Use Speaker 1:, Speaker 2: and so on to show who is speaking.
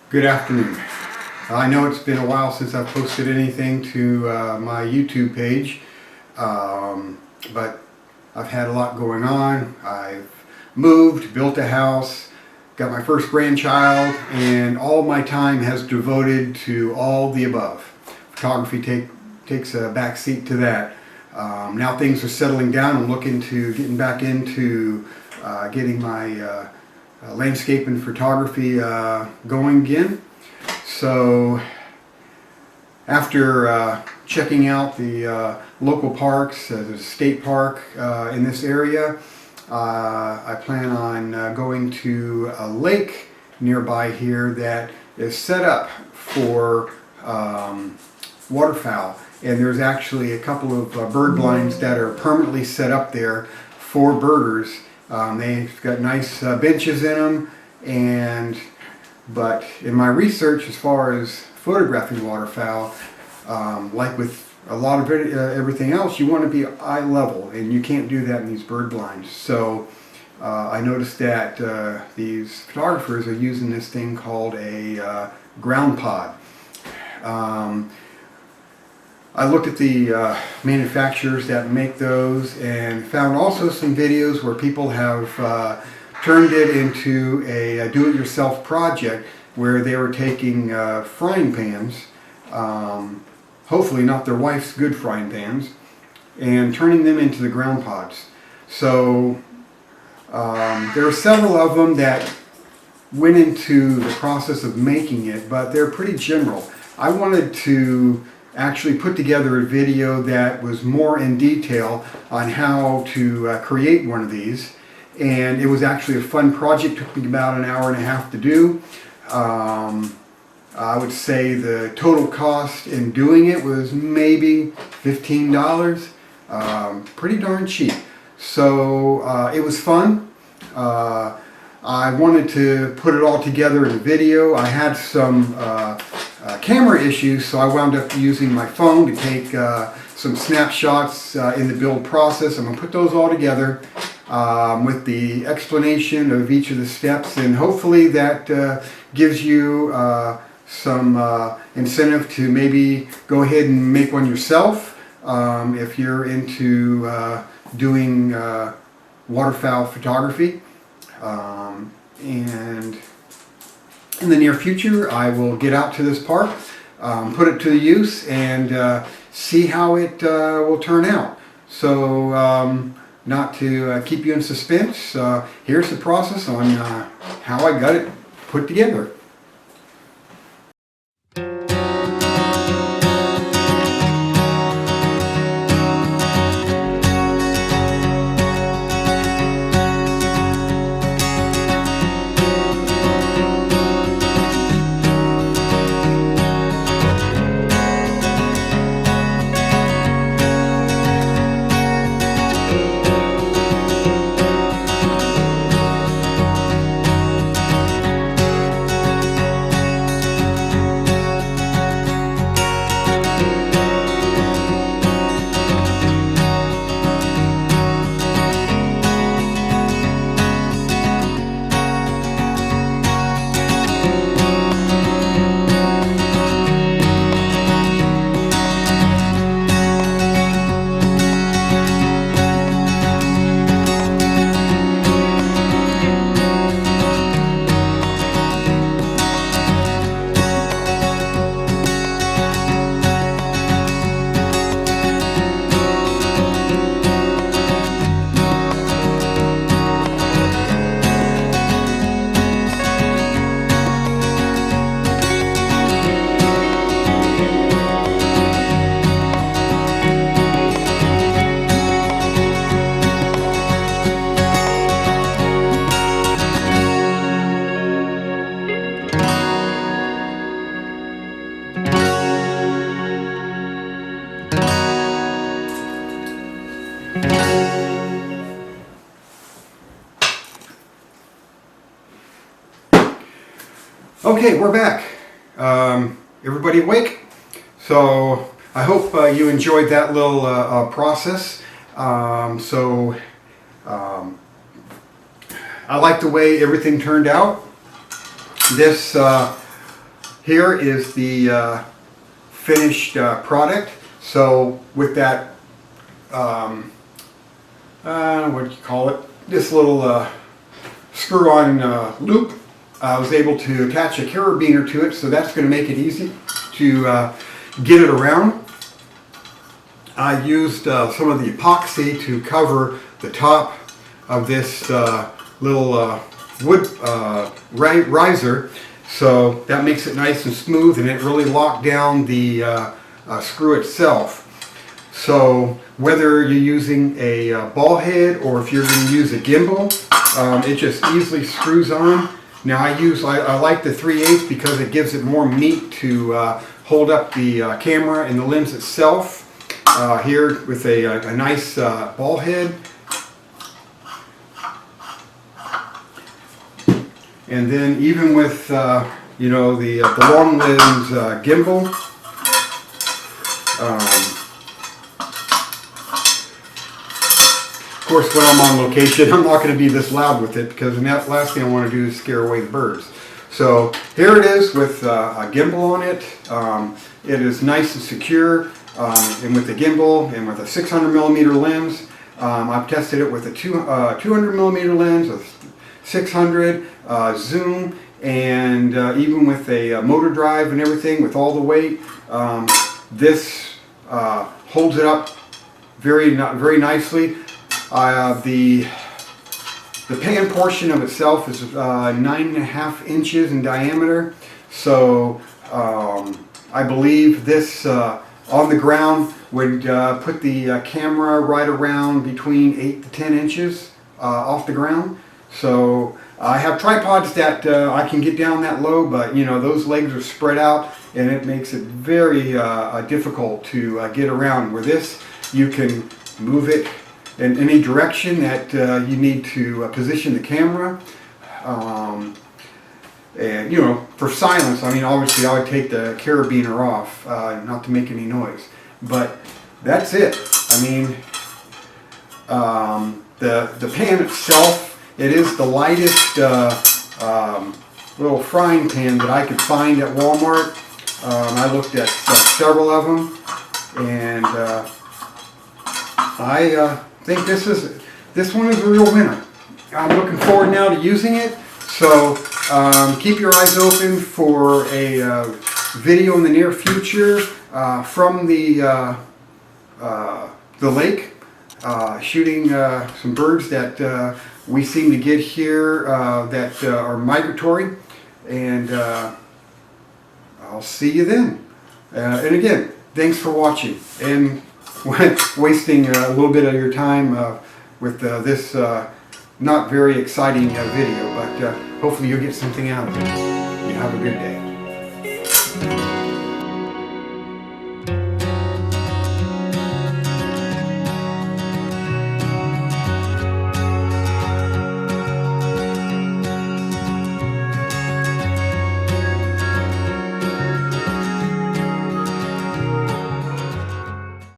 Speaker 1: Good afternoon. I know it's been a while since I've posted anything to my YouTube page, but I've had a lot going on. I've moved, built a house, got my first grandchild, and all my time has devoted to all the above. Photography takes a back seat to that. Now things are settling down. I'm looking to getting back into getting my landscape and photography going again. So after checking out the local parks, there's a state park in this area, I plan on going to a lake nearby here that is set up for waterfowl, and there's actually a couple of bird blinds that are permanently set up there for birders. They've got nice benches in them, but in my research as far as photographing waterfowl, like with a lot of everything else, you want to be eye level, and you can't do that in these bird blinds. So I noticed that these photographers are using this thing called a ground pod. I looked at the manufacturers that make those and found also some videos where people have turned it into a do-it-yourself project where they were taking frying pans, hopefully not their wife's good frying pans, and turning them into the ground pods. So there are several of them that went into the process of making it, but they're pretty general. I wanted to actually put together a video that was more in detail on how to create one of these, and it was actually a fun project. It took me about an hour and a half to do. I would say the total cost in doing it was maybe $15, pretty darn cheap. So it was fun. I wanted to put it all together in a video. I had some camera issues, so I wound up using my phone to take some snapshots in the build process. I'm going to put those all together with the explanation of each of the steps, and hopefully that gives you some incentive to maybe go ahead and make one yourself if you're into doing waterfowl photography. And in the near future, I will get out to this park, put it to use, and see how it will turn out. So not to keep you in suspense, here's the process on how I got it put together. Okay, we're back. Everybody awake? So I hope you enjoyed that little process. I like the way everything turned out. This here is the finished product. So with that, what do you call it? This little screw-on loop, I was able to attach a carabiner to it, so that's going to make it easy to get it around. I used some of the epoxy to cover the top of this little wood riser, so that makes it nice and smooth, and it really locked down the screw itself. So whether you're using a ball head or if you're going to use a gimbal, it just easily screws on. Now I like the 3/8 because it gives it more meat to hold up the camera and the lens itself. Here with a nice ball head. And then even with you know, the long lens gimbal, of course when I'm on location I'm not going to be this loud with it, because the last thing I want to do is scare away the birds. So here it is with a gimbal on it. It is nice and secure, and with the gimbal and with a 600mm lens. I've tested it with a 200mm lens, a 600 zoom, and even with a motor drive and everything, with all the weight, this holds it up very nicely. The pan portion of itself is 9.5 inches in diameter, so I believe this on the ground would put the camera right around between 8 to 10 inches off the ground. So I have tripods that I can get down that low, but you know, those legs are spread out and it makes it very difficult to get around. Where this, you can move it in any direction that you need to position the camera. And you know, for silence, I mean, obviously I would take the carabiner off, not to make any noise. But that's it. I mean, the pan itself, it is the lightest little frying pan that I could find at Walmart. I looked at several of them, and I think this one is a real winner. I'm looking forward now to using it. So keep your eyes open for a video in the near future from the lake, shooting some birds that we seem to get here that are migratory, and I'll see you then. And again, thanks for watching and wasting a little bit of your time with this not very exciting video, but hopefully you'll get something out of it. You have a good day.